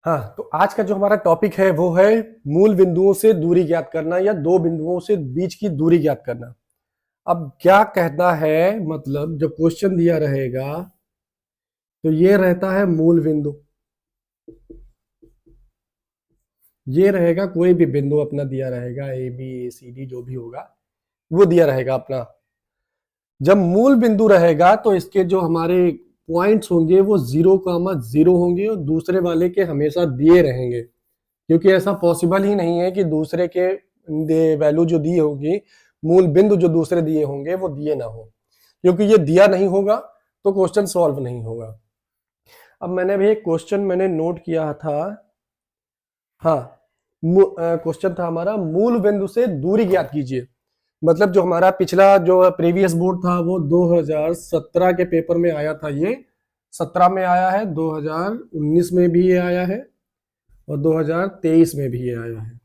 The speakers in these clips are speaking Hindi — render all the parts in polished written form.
हाँ, तो आज का जो हमारा टॉपिक है वो है मूल बिंदुओं से दूरी ज्ञात करना या दो बिंदुओं से बीच की दूरी ज्ञात करना। अब क्या कहना है, मतलब जब क्वेश्चन दिया रहेगा तो ये रहता है मूल बिंदु, ये रहेगा कोई भी बिंदु अपना दिया रहेगा, A B A C D जो भी होगा वो दिया रहेगा अपना। जब मूल बिंदु रहेगा तो इसके जो हमारे पॉइंट्स होंगे वो 0,0 होंगे और दूसरे वाले के हमेशा दिए रहेंगे, क्योंकि ऐसा पॉसिबल ही नहीं है कि दूसरे के वैल्यू जो दी होगी, मूल बिंदु जो दूसरे दिए होंगे वो दिए ना हो, क्योंकि ये दिया नहीं होगा तो क्वेश्चन सॉल्व नहीं होगा। अब मैंने भी एक क्वेश्चन मैंने नोट किया था। हाँ, क्वेश्चन था हमारा मूल बिंदु से दूरी ज्ञात कीजिए। मतलब जो हमारा पिछला जो प्रीवियस बोर्ड था वो 2017 के पेपर में आया था, ये 17 में आया है, 2019 में भी ये आया है और 2023 में भी ये आया है।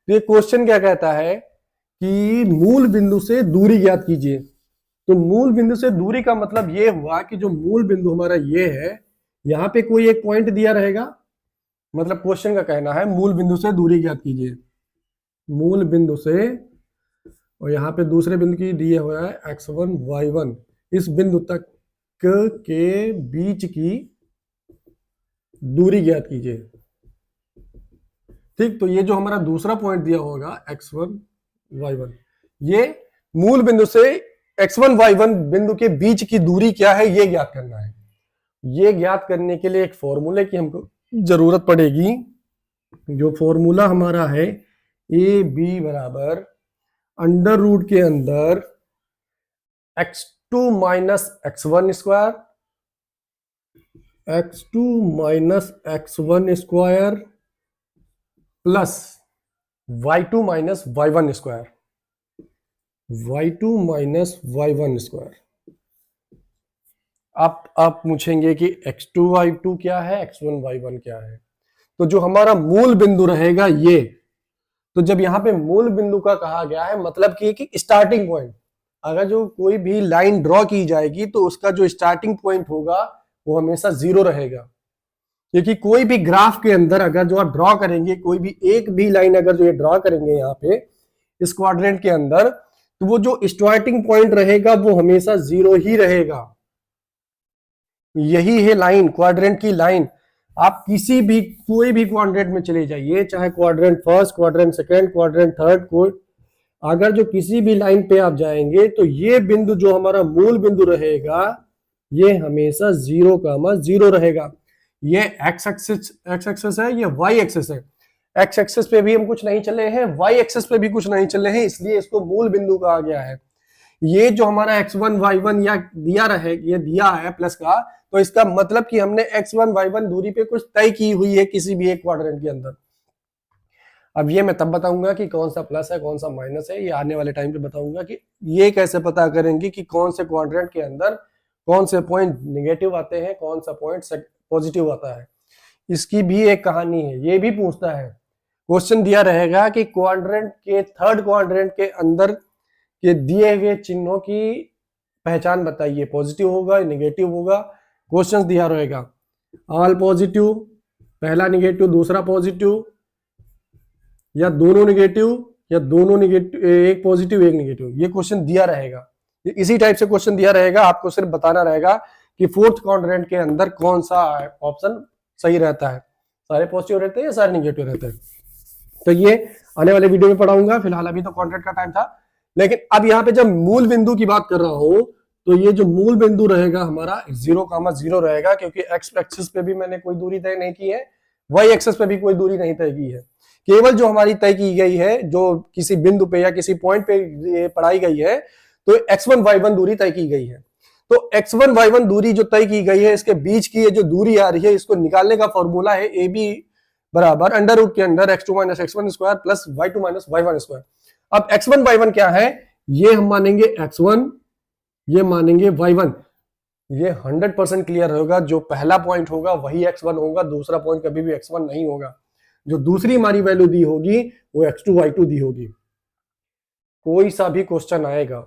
तो ये क्वेश्चन क्या कहता है कि मूल बिंदु से दूरी ज्ञात कीजिए। तो मूल बिंदु से दूरी का मतलब ये हुआ कि जो मूल बिंदु हमारा ये है, यहाँ पे कोई एक पॉइंट दिया रहेगा, मतलब क्वेश्चन का कहना है मूल बिंदु से दूरी ज्ञात कीजिए। मूल बिंदु से, और यहाँ पे दूसरे बिंदु की दिया हुआ है x1 y1, इस बिंदु तक के बीच की दूरी ज्ञात कीजिए। ठीक, तो ये जो हमारा दूसरा पॉइंट दिया होगा x1 y1, ये मूल बिंदु से x1 y1 बिंदु के बीच की दूरी क्या है ये ज्ञात करना है। ये ज्ञात करने के लिए एक फॉर्मूले की हमको जरूरत पड़ेगी। जो फॉर्मूला हमारा है ए बी बराबर अंडर रूट के अंदर x2 minus x1 square, x2 minus x1 square plus y2 minus y1 square, y2 minus y1 square. आप पूछेंगे कि x2 y2 क्या है, x1 y1 क्या है। तो जो हमारा मूल बिंदु रहेगा ये, तो जब यहाँ पे मूल बिंदु का कहा गया है मतलब कि स्टार्टिंग पॉइंट, अगर जो कोई भी लाइन ड्रॉ की जाएगी तो उसका जो स्टार्टिंग पॉइंट होगा वो हमेशा 0 रहेगा। क्योंकि कोई भी ग्राफ के अंदर अगर जो आप ड्रॉ करेंगे, कोई भी एक भी लाइन अगर जो ये ड्रॉ करेंगे यहाँ पे इस क्वाड्रेंट के अंदर, तो वो जो स्टार्टिंग पॉइंट रहेगा वो हमेशा 0 ही रहेगा। यही है लाइन, क्वाड्रेंट की लाइन। आप किसी भी कोई भी क्वाड्रेंट में चले जाइए, चाहे quadrant first, quadrant second, quadrant third, कोई अगर जो किसी भी लाइन पे आप जाएंगे तो ये बिंदु जो हमारा मूल बिंदु रहेगा ये हमेशा 0,0 रहेगा। ये एक्स एक्सिस है, ये वाई एक्सिस है। एक्स एक्सिस पे भी हम कुछ नहीं चले हैं, वाई एक्सिस पे भी कुछ नहीं चले हैं, इसलिए इसको मूल बिंदु कहा गया है। ये जो हमारा x1 y1 या दिया रहे, ये दिया है प्लस का, तो इसका मतलब कि हमने x1 y1 दूरी पे कुछ तय की हुई है किसी भी एक क्वाड्रेंट के अंदर। अब ये मैं तब बताऊंगा कि कौन सा प्लस है कौन सा माइनस है, ये आने वाले टाइम पे बताऊंगा कि ये कैसे पता करेंगे कि कौन से क्वाड्रेंट के अंदर कौन से पॉइंट नेगेटिव आते हैं, कौन सा पॉइंट पॉजिटिव आता है। इसकी भी एक कहानी है, ये भी पूछता है। क्वेश्चन दिया रहेगा कि क्वाड्रेंट के थर्ड क्वाड्रेंट के अंदर के दिए हुए चिन्हों की पहचान बताइए, पॉजिटिव होगा नेगेटिव होगा। क्वेश्चन दिया रहेगा ऑल पॉजिटिव, पहला नेगेटिव दूसरा पॉजिटिव, या दोनों नेगेटिव, या दोनों नेगेटिव, एक पॉजिटिव एक नेगेटिव। ये क्वेश्चन दिया रहेगा, इसी टाइप से क्वेश्चन दिया रहेगा। आपको सिर्फ बताना रहेगा कि फोर्थ क्वाड्रेंट के अंदर कौन सा ऑप्शन सही रहता है, सारे पॉजिटिव रहते हैं या सारे नेगेटिव रहते हैं। तो ये आने वाले वीडियो में पढ़ाऊंगा, फिलहाल अभी तो क्वाड्रेंट का टाइम था। लेकिन अब यहाँ पे जब मूल बिंदु की बात कर रहा हूं तो ये जो मूल बिंदु रहेगा हमारा 0,0 रहेगा, क्योंकि एक्स एक्सिस पे भी मैंने कोई दूरी तय नहीं की है, वाई एक्सिस पे भी कोई दूरी नहीं तय की है। केवल जो हमारी तय की गई है, जो किसी बिंदु पे या किसी पॉइंट पे पढ़ाई गई है, तो x1 y1 दूरी तय की गई है। तो x1 y1 दूरी जो तय की गई है, इसके बीच की ये जो दूरी आ रही है, इसको निकालने का फॉर्मूला है ए बी बराबर अंडर रूट के अंदर x2 minus x1 square plus y2 minus y1 square. अब x1 y1 क्या है, ये हम मानेंगे x1, ये मानेंगे y1। ये 100% क्लियर होगा, जो पहला पॉइंट होगा वही x1 होगा, दूसरा पॉइंट कभी भी x1 नहीं होगा। जो दूसरी हमारी वैल्यू दी होगी वो x2 y2 दी होगी। कोई सा भी क्वेश्चन आएगा,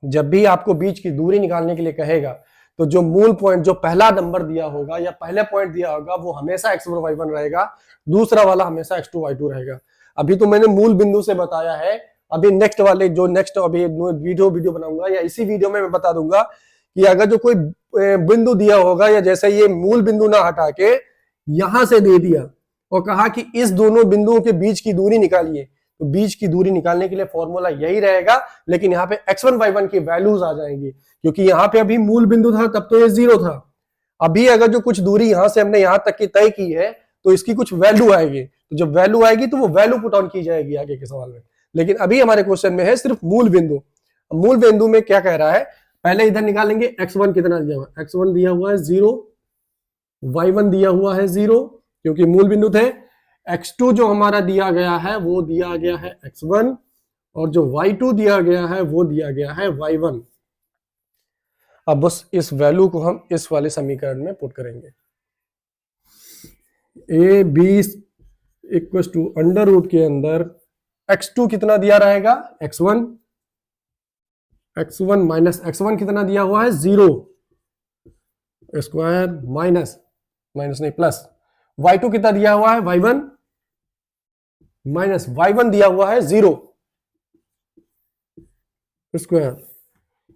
जब भी आपको बीच की दूरी निकालने के लिए कहेगा, तो जो मूल पॉइंट, जो पहला नंबर दिया होगा या पहले पॉइंट दिया होगा, वो हमेशा x1 y1 रहेगा, दूसरा वाला हमेशा x2 y2 रहेगा। अभी तो मैंने मूल बिंदु से बताया है, अभी नेक्स्ट वाले जो नेक्स्ट अभी वीडियो बनाऊंगा या इसी वीडियो में मैं बता दूंगा कि अगर जो कोई बिंदु दिया होगा या जैसे ये मूल बिंदु ना हटा के यहां से दे दिया और कहा कि इस दोनों बिंदुओं के बीच की दूरी निकालिए, तो बीच की दूरी निकालने के लिए फॉर्मूला यही रहेगा, लेकिन यहाँ पे x1 y1 की वैल्यूज आ जाएंगी, क्योंकि यहाँ पे अभी मूल बिंदु था तब तो ये 0 था। अभी अगर जो कुछ दूरी यहां से हमने यहां तक की तय की है तो इसकी कुछ वैल्यू आएगी, तो जब वैल्यू आएगी तो वो वैल्यू पुट ऑन की जाएगी आगे के सवाल में। लेकिन अभी हमारे क्वेश्चन में है सिर्फ मूल बिंदु। मूल बिंदु में क्या कह रहा है, पहले इधर निकालेंगे x1 कितना दिया हुआ है, x1 दिया हुआ है 0, y1 दिया हुआ है 0 क्योंकि मूल बिंदु थे, x2 जो हमारा दिया गया है वो दिया गया है x1 और जो y2 दिया गया है वो दिया गया है y1। अब बस इस वैल्यू को हम इस वाले समीकरण में पुट करेंगे, A B equal to under root के अंदर x2 कितना दिया रहेगा x1, x1 माइनस x1 कितना दिया हुआ है 0 स्क्वायर माइनस नहीं प्लस y2 कितना दिया हुआ है y1 माइनस y1 दिया हुआ है 0 स्क्वायर,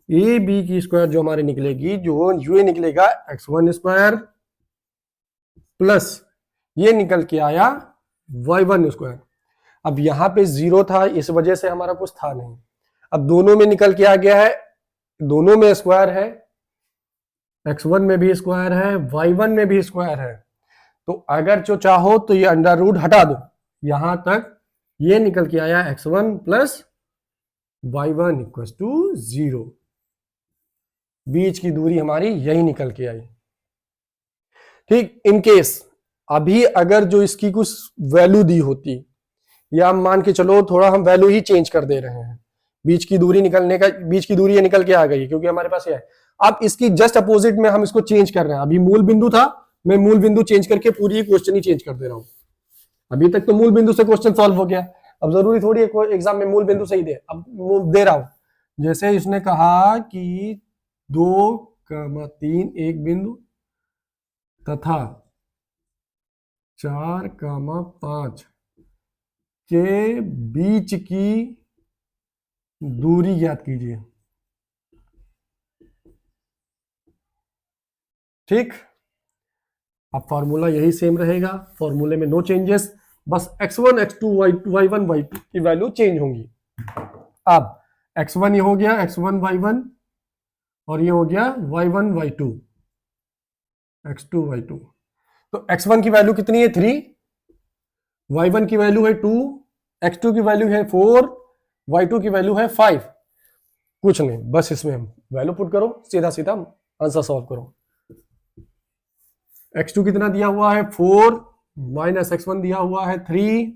ए बी की स्क्वायर जो हमारी निकलेगी, जो ये निकलेगा x1 स्क्वायर प्लस ये निकल के आया y1 स्क्वायर। अब यहां पे 0 था इस वजह से हमारा कुछ था नहीं, अब दोनों में निकल के आ गया है, दोनों में स्क्वायर है, x1 में भी स्क्वायर है, y1 में भी स्क्वायर है, तो अगर जो चाहो तो ये अंडर रूट हटा दो, यहां तक ये निकल के आया x1 plus y1 equal to 0, बीच की दूरी हमारी यही निकल के आई। ठीक, इन केस अभी अगर जो इसकी कुछ वैल्यू दी होती, या हम मान के चलो थोड़ा हम वैल्यू ही चेंज कर दे रहे हैं, बीच की दूरी निकलने का, बीच की दूरी ये निकल के आ गई क्योंकि हमारे पास ये है। अब इसकी जस्ट अपोजिट में हम इसको चेंज कर रहे हैं, अभी मूल बिंदु था, मैं मूल बिंदु चेंज करके पूरी क्वेश्चन ही चेंज कर दे रहा हूं। अभी तक तो मूल बिंदु से क्वेश्चन सॉल्व हो गया, अब जरूरी थोड़ी है एग्जाम में मूल बिंदु से ही दे, अब दे रहा हूं। जैसे इसने कहा कि 2, 3 एक बिंदु तथा 4, 5 के बीच की दूरी ज्ञात कीजिए। ठीक, अब फॉर्मूला यही सेम रहेगा, फॉर्मूले में नो चेंजेस, बस x1 x2 y1 y2 की वैल्यू चेंज होंगी। अब x1 ये हो गया x1 y1 और ये हो गया y1 y2 x2 y2, तो x1 की वैल्यू कितनी है 3, y1 की वैल्यू है 2, x2 की वैल्यू है 4, y2 की वैल्यू है 5। कुछ नहीं, बस इसमें वैल्यू पुट करो, सीधा सीधा आंसर सॉल्व करो। x2 कितना दिया हुआ है 4 माइनस x1 दिया हुआ है 3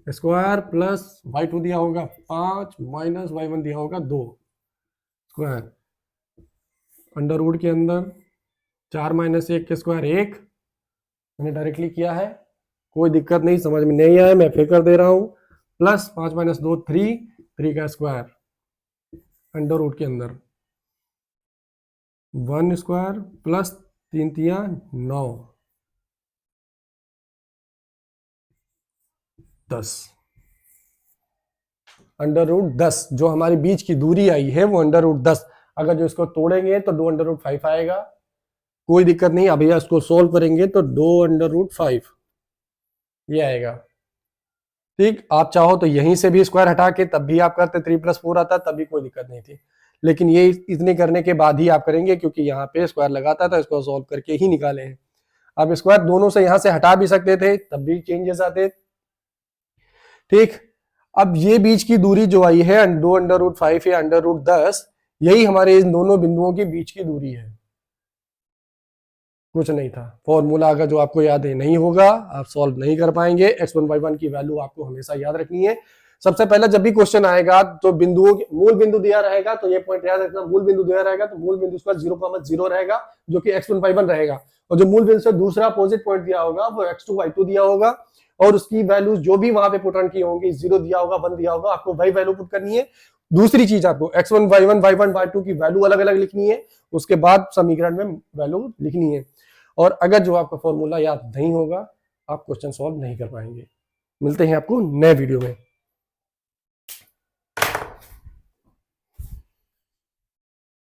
स्क्वायर प्लस y2 दिया होगा 5 माइनस y1 दिया होगा 2 स्क्वायर, अंडर रूट के अंदर 4 माइनस 1 के स्क्वायर 1, मैंने डायरेक्टली किया है, कोई दिक्कत नहीं, समझ में नहीं आया मैं फिर कर दे रहा हूं, प्लस 5 माइनस 2 3 का स्क्वायर अंडर रूट के अंदर 1 स्क्वायर प्लस 3 3 9 10, अंडर रूट 10 जो हमारी बीच की दूरी आई है वो अंडर रूट 10। अगर जो इसको तोड़ेंगे तो 2 अंडर रूट 5 आएगा, कोई दिक्कत नहीं। अब भैया इसको सोल्व करेंगे तो 2 अंडर रूट 5 ये आएगा। ठीक, आप चाहो तो यहीं से भी स्क्वायर हटा के तब भी आप करते 3 + 4 आता, तब भी कोई दिक्कत नहीं थी, लेकिन ये इतने करने के बाद ही आप करेंगे क्योंकि यहाँ पे स्क्वायर लगाता था, इसको सॉल्व करके ही निकाले हैं। अब स्क्वायर दोनों से यहां से हटा भी सकते थे तब भी चेंजेस आते। ठीक, अब ये बीच की दूरी जो आई है 2 अंडर रूट 5 या अंडर रूट 10, यही हमारे इन दोनों बिंदुओं के बीच की दूरी है, कुछ नहीं था। फॉर्मूला अगर जो आपको याद है नहीं होगा आप सॉल्व नहीं कर पाएंगे। x1 y1 की वैल्यू आपको हमेशा याद रखनी है। सबसे पहला जब भी क्वेश्चन आएगा तो बिंदुओं मूल बिंदु दिया रहेगा तो ये पॉइंट याद रखना, मूल बिंदु दिया रहेगा तो मूल बिंदु का 0,0 रहेगा जो कि x1 y1 रहेगा, और जो मूल बिंदु से दूसरा अपोजिट पॉइंट दिया होगा वो x2 y2 दिया होगा, और उसकी वैल्यू जो भी वहां पे पुट ऑन की होंगी, 0 दिया होगा 1 दिया होगा, आपको वही वैल्यू पुट करनी है। दूसरी चीज आपको x1 y1 y1 y2 की वैल्यू अलग अलग लिखनी है, उसके बाद समीकरण में वैल्यू लिखनी है। और अगर जो आपका फॉर्मूला याद नहीं होगा आप क्वेश्चन सॉल्व नहीं कर पाएंगे। मिलते हैं आपको नए वीडियो में।